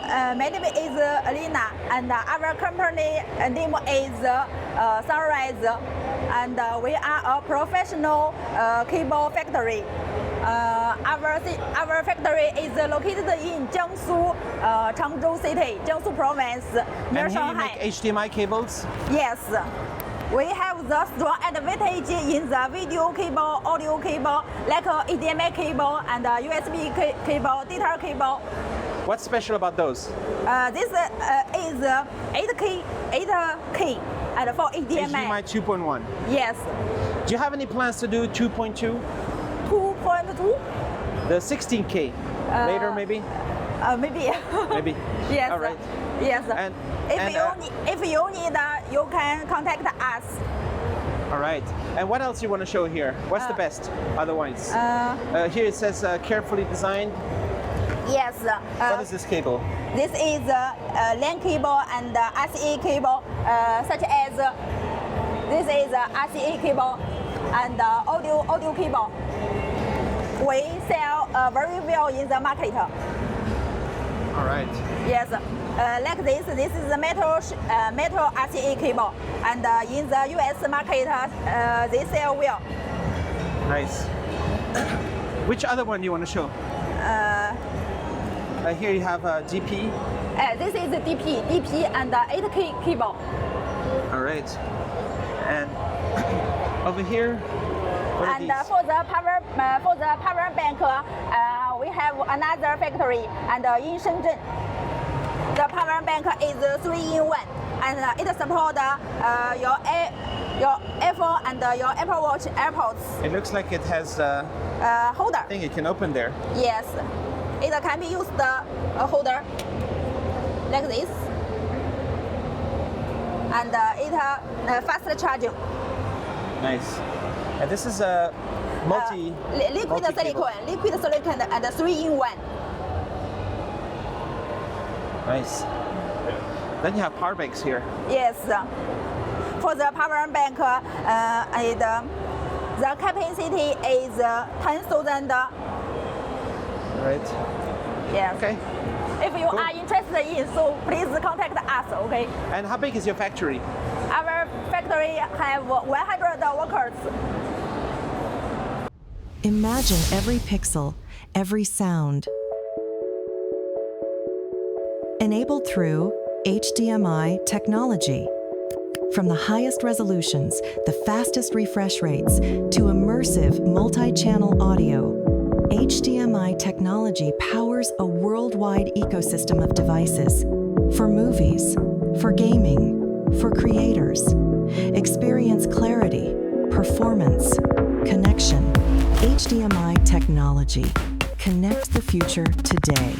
my name is Lina, and our company name is Sunrise, and we are a professional cable factory. Our factory is located in Jiangsu, Changzhou City, Jiangsu Province, near And here you Shanghai. make HDMI cables? Yes. We have the strong advantage in the video cable, audio cable, like HDMI cable and USB cable, data cable. What's special about those? This is 8K and for HDMI. HDMI 2.1. Yes. Do you have any plans to do 2.2? 2.2? The 16K? Later maybe? Maybe. Maybe. Yes. All right. Yes. And if you need, you can contact us. all right. And what else you want to show here? What's the best otherwise? Here it says carefully designed. Yes. What is this cable? This is LAN cable and RCA cable, such as this is RCA cable and audio cable. We sell very well in the market. All right. Yes, like this is the metal RCA cable, and in the US market, they sell well. Nice. Which other one do you want to show? Here you have DP. This is DP and 8K cable. All right. And over here, what are And these? for the power bank, we have another factory, and in Shenzhen, the power bank is 3-in-1, and it supports your iPhone and your Apple Watch AirPods It looks like it has a holder. thing you can open there. Yes, it can be used holder like this, and it fast charging. Nice. And this is a Liquid multi-cable. silicone, and 3-in-1. Nice. Then you have power banks here. Yes. For the power bank, the capacity is 10,000. Right. Yes. Okay. If you Cool. are interested in, so please contact us. Okay. And how big is your factory? Our factory have 100 workers. Imagine every pixel, every sound. Enabled through HDMI technology. From the highest resolutions, the fastest refresh rates, to immersive multi-channel audio, HDMI technology powers a worldwide ecosystem of devices for movies, for gaming, for creators. Experience clarity, performance, connection. HDMI technology. Connect the future today.